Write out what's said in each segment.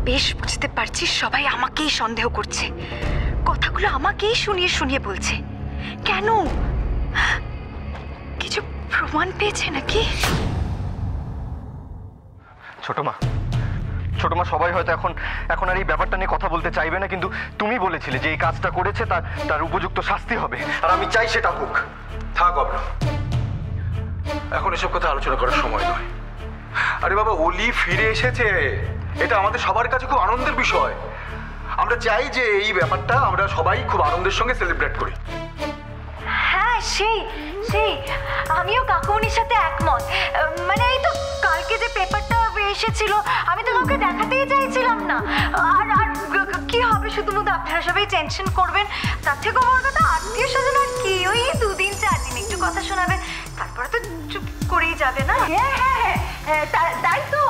বেশ বুঝতে পারছি সবাই আমাকেই সন্দেহ করছে, কথাগুলো আমাকেই শুনিয়ে শুনিয়ে বলছে। কেন? কিছু প্রমাণ পেয়েছে নাকি? ছোট মা, ছোট মা, সবাই হয়তো এখন আর এই ব্যাপারটা নিয়ে কথা বলতে চাইবে না, কিন্তু তুমি বলেছিলে যে এই কাজটা করেছে তার উপযুক্ত শাস্তি হবে, আর আমি চাই সেটা হোক। থাক অব্র, এখন এসব কথা আলোচনা করার সময় নয়। আরে বাবা, অলি ফিরে এসেছে, এটা আমাদের সবার কাছে খুব আনন্দের বিষয়। আমরা চাই যে এই ব্যাপারটা আমরা সবাই খুব আনন্দের সঙ্গে সেলিব্রেট করি। হ্যাঁ, সেই সেই আমিও কাকুমনির সাথে একমত। মানে এই তো কালকে যে পেপারটা এসেছিল, আমি তো কাউকে দেখাতেই চাইছিলাম না। আর আর কি হবে, শুধুমাত্র আপনারা সবাই টেনশন করবেন। তার থেকে আমার কথা, আত্মীয় স্বজন আর কি, ওই 2-4 দিন একটু কথা শোনাবেন, তারপরে তো চুপ করেই যাবে না? হ্যাঁ হ্যাঁ হ্যাঁ, তাই তো।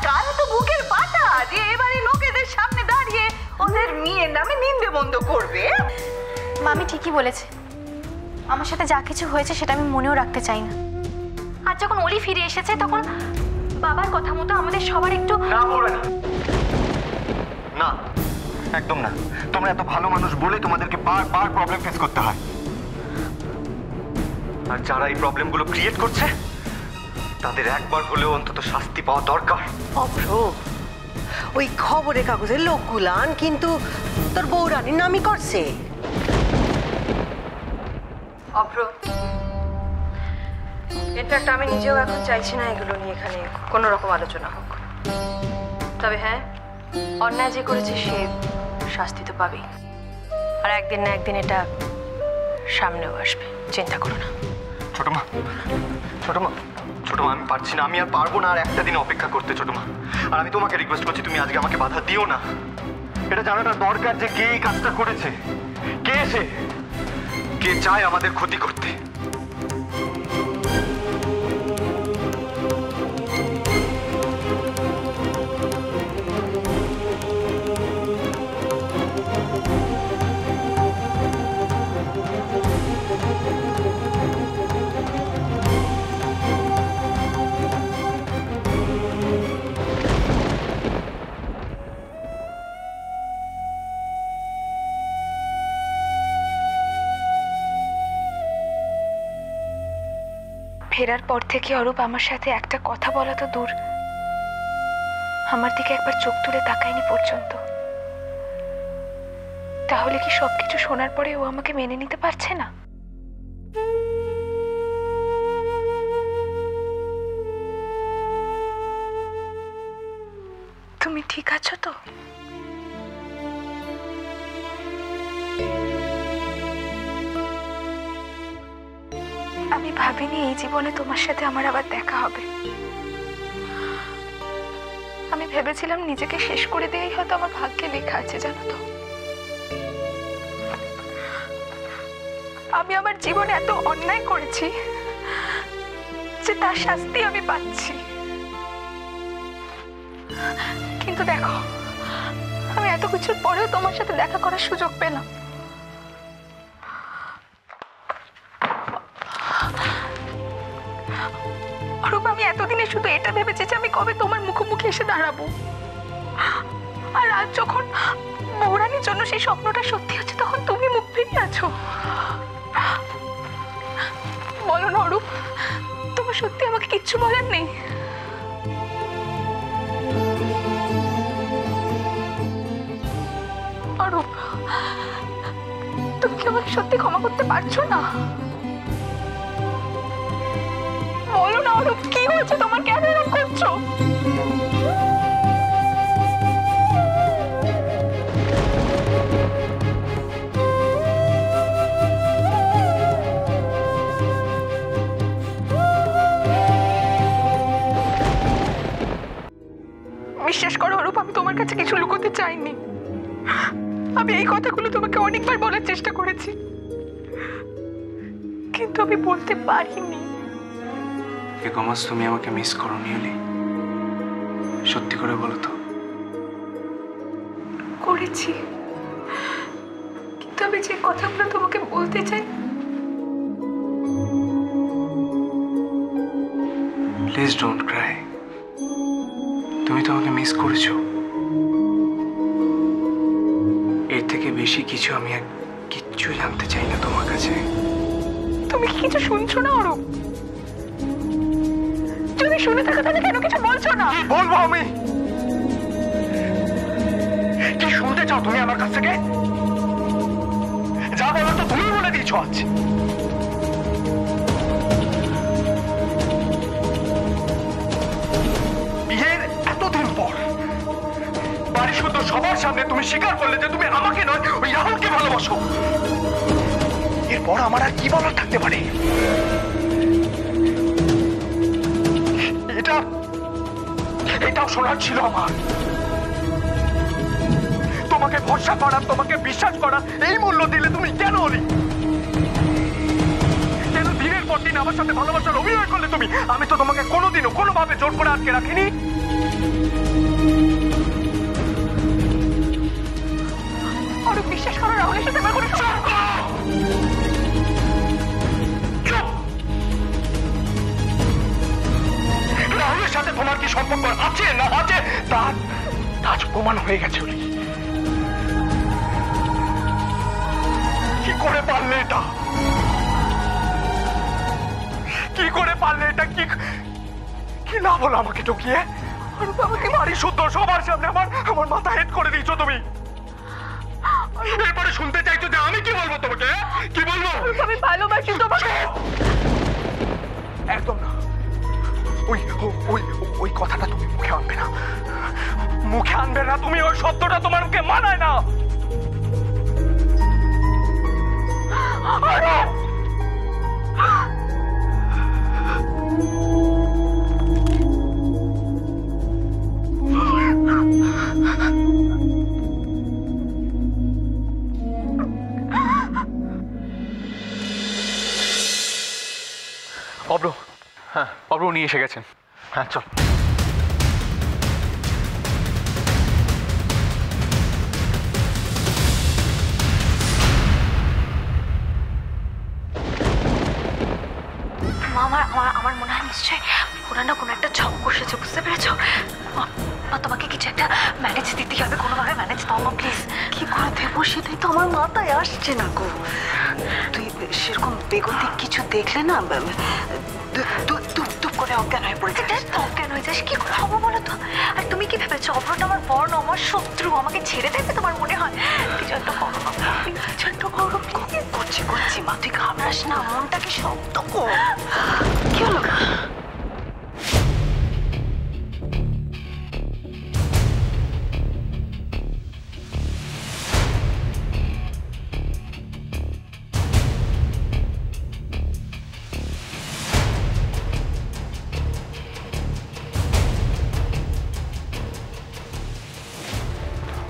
কাল তো বুকের পাটা যে এবারে লোকেদের সামনে দাঁড়িয়ে ওদের মেয়ের নামে নিন্দে বন্ধ করবে। মামি ঠিকই বলেছে, আমার সাথে যা কিছু হয়েছে সেটা আমি মনেও রাখতে চাই না। আর যখন অলি ফিরে এসেছে তখন বাবার কথা মতো আমাদের সবার একটু। না বৌরানী, না, একদম না। তোমরা এত ভালো মানুষ বলে তোমাদেরকে বারবার প্রবলেম ফেস করতে হয়, আর যারা এই প্রবলেমগুলো ক্রিয়েট করছে তাদের একবার হলেও অন্তত শাস্তি পাওয়া দরকার। অভ্র, ওই খবরের কাগজের লোকগুলান কিন্তু তোর বৌরানীর নামই করছে। অভ্র, ইনফ্যাক্ট আমি নিজেও এখন চাইছি না এগুলো নিয়ে এখানে কোনো রকম আলোচনা হোক। তবে হ্যাঁ, অন্যায় যে করেছে সে শাস্তি তো পাবেই, আর একদিন না একদিন এটা সামনেও আসবে, চিন্তা করো না। ছোট মা, ছোট মা, ছোট মা, আমি পারছি না, আমি আর পারবো না আর একটা দিন অপেক্ষা করতে ছোট মা। আর আমি তোমাকে রিকোয়েস্ট করছি, তুমি আজকে আমাকে বাধা দিও না। এটা জানাটা দরকার যে কে এই কাজটা করেছে, কে সে, কে চায় আমাদের ক্ষতি করতে। ফেরার পর থেকে অরূপ আমার সাথে একটা কথা বলা তো দূর, আমার দিকে একবার চোখ তুলে তাকায়নি পর্যন্ত। তাহলে কি সবকিছু শোনার পরে ও আমাকে মেনে নিতে পারছে না? তুমি ঠিক আছো তো? আমি ভাবিনি এই জীবনে তোমার সাথে আমার আবার দেখা হবে। আমি ভেবেছিলাম নিজেকে শেষ করে দিয়েই হয়তো আমার ভাগ্যে লেখা আছে, জানো তো। আমি আমার জীবনে এত অন্যায় করেছি যে তার শাস্তি আমি পাচ্ছি। কিন্তু দেখো, আমি এত কিছুর পরেও তোমার সাথে দেখা করার সুযোগ পেলাম। অরূপ, আমি এতদিনে শুধু এটা ভেবেছি যে আমি কবে তোমার মুখোমুখি এসে দাঁড়াবো, আর আজ যখন বৌরানীর জন্য সেই স্বপ্নটা সত্যি হচ্ছে তখন তুমি মুখ ফিরিয়ে আছো। বলো না অরূপ, তোমার সত্যি আমাকে কিচ্ছু বলার নেই? অরূপ, তুমি কি আমাকে সত্যি ক্ষমা করতে পারছো না? বলো না অরূপ, কি হয়েছে তোমার, কেন এরকম করছো? বিশ্বাস করো অরূপ, আমি তোমার কাছে কিছু লুকোতে চাইনি। আমি এই কথাগুলো তোমাকে অনেকবার বলার চেষ্টা করেছি, কিন্তু আমি বলতে পারিনি। কমাস, তুমি আমাকে মিস করো নিয়লি? সত্যি করে বলো তো। করেছি, কিন্তু আমি যে কথাগুলো তোমাকে বলতে চাই। Please don't Cry. তুমি তো আমাকে মিস করেছো, থেকে বেশি কিছু আমি আর কিচ্ছু জানতে চাই না তোমার কাছে। তুমি কি কিছু শুনছো না অরূপ? যদি শুনে থাকো তাহলে কেন কিছু বলছো না? বলবো আমি? কি শুনতে চাও তুমি আমার কাছ থেকে? যা বলো তো তুমি বলে দিয়েছো আজ। বিয়ের এতদিন পর বাড়ি শুদ্ধ সবার সামনে তুমি স্বীকার করলে যে তুমি আমাকে নয় ওই রাহুলকে ভালোবাসো। এরপর আমার আর কি বলার থাকতে পারে? এটাও শোনার ছিল আমার। তোমাকে ভরসা করা, তোমাকে বিশ্বাস করা, এই মূল্য দিলে তুমি কেন হলি? কেন দিনের পর দিন আমার সাথে ভালোবাসার অভিনয় করলে তুমি? আমি তো তোমাকে কোনোদিনও কোনোভাবে জোর করে আটকে রাখিনি। অরূপ, বিশ্বাস করো, রাহুলের সাথে আমার কোনো সম্পর্ক নেই। রাহুলের সাথে তোমার কি সম্পর্ক আছে না আছে তার আজ প্রমাণ হয়ে গেছে। কি করে পারলে এটা? কি করে পারলে এটা? কি না বলো আমাকে ঢুকিয়ে? আমাকে বাড়ি শুদ্ধ সবার সামনে আমার মাথা হেড করে দিয়েছো তুমি। এরপরে শুনতে চাইছো যে আমি কি বলবো তোমাকে? কি বলবো? আমি ভালোবাসি তোমাকে। একদম না। ওই কথাটা তুমি মুখে আনবে না। মুখে আনবে না তুমি। ওই সত্যটা তোমার মুখে মানায় না। অব্র, হ্যাঁ অব্র উনি এসে গেছেন। হ্যাঁ চল। আমার মনে হয় নিশ্চয়ই ওরা না কোনো একটা ছক কষেছে, বুঝতে পেরেছো? মা, তোমাকে কিছু একটা ম্যানেজ দিতে হবে, কোনোভাবে ম্যানেজ দাও মা প্লিজ। কি করে দেবো সেটাই তো আমার মাথায় আসছে না গো। তুই সেরকম বেগতিক কিছু দেখলে না টুপ করে অজ্ঞান হয়ে পড়েছে। অজ্ঞান হয়ে যাস কি করে হবো বলো তো? আর তুমি কি ভেবেছো অপরাটা আমার বর্ণ, আমার শত্রু, আমাকে ছেড়ে দেবে তোমার মনে হয়? কিছু একটা করো না, কিছু একটা করো। করছি মা, তুই ঘাবড়াস না, মনটাকে শক্ত কর। কি হলো?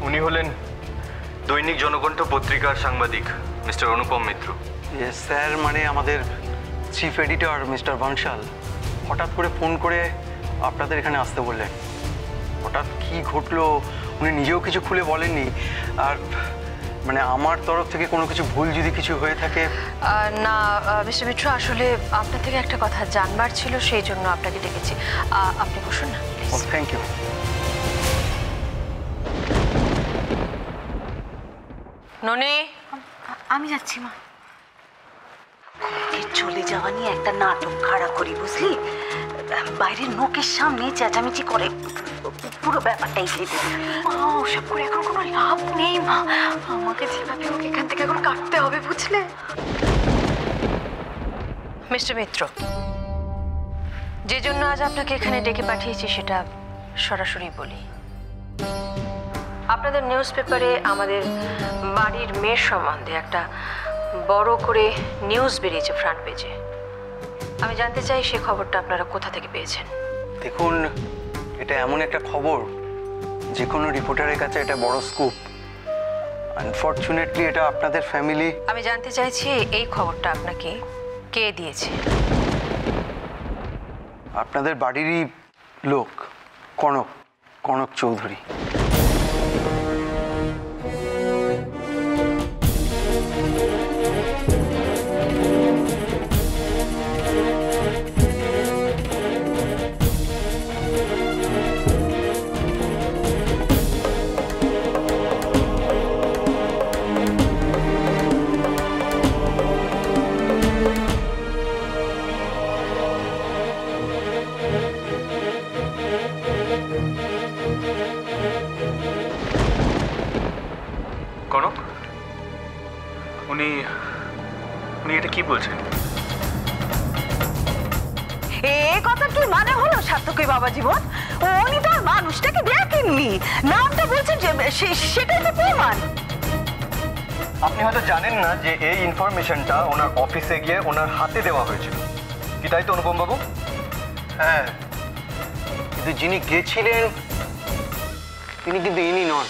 উনি হলেন দৈনিক জনকণ্ঠ পত্রিকার সাংবাদিক মিস্টার অনুপম মিত্র। ইয়েস স্যার, মানে আমাদের চিফ এডিটর মিস্টার বংশাল হঠাৎ করে ফোন করে আপনাদের এখানে আসতে বললেন। হঠাৎ কি ঘটলো উনি নিজেও কিছু খুলে বলেননি। আর মানে আমার তরফ থেকে কোনো কিছু ভুল যদি কিছু হয়ে থাকে। না মিস্টার মিত্র, আসলে আপনার থেকে একটা কথা জানবার ছিল, সেই জন্য আপনাকে ডেকেছি। আপনি বসুন না। ও থ্যাংক ইউ। ননি, আমি যাচ্ছি মা। চলে যাওয়া নিয়ে একটা নাটক খাড়া করি, বুঝলি? বাইরের লোকের সামনে চেঁচামেচি করে পুরো ব্যাপারটাই ভেবে দেবে। মা, ওসব করে এখন কোনো লাভ নেই মা। আমাকে যেভাবে ওকে এখান থেকে এখন কাটতে হবে, বুঝলে? মিস্টার মিত্র, যে জন্য আজ আপনাকে এখানে ডেকে পাঠিয়েছি সেটা সরাসরি বলি। আপনাদের নিউজ পেপারে আমাদের বাড়ির মেয়ের সম্বন্ধে একটা বড় করে নিউজ বেরিয়েছে ফ্রন্ট পেজে। আমি জানতে চাই সে খবরটা আপনারা কোথা থেকে পেয়েছেন। দেখুন, এটা এমন একটা খবর যে কোনো রিপোর্টারের কাছে এটা বড় স্কুপ। আনফর্চুনেটলি এটা আপনাদের ফ্যামিলি। আমি জানতে চাইছি এই খবরটা আপনাকে কে দিয়েছে? আপনাদের বাড়িরই লোক, কনক চৌধুরী। কি বলছেন? এ কথা কি মানে হলো সার্থকই বাবা জীবন? উনি তো আর মানুষটাকে দেখেননি, নামটা বলছেন যে সেটাই তো প্রমাণ। আপনি হয়তো জানেন না যে এই ইনফরমেশনটা ওনার অফিসে গিয়ে ওনার হাতে দেওয়া হয়েছিল, কি তাই তো অনুপম বাবু? হ্যাঁ, কিন্তু যিনি গেছিলেন তিনি কিন্তু ইনি নন।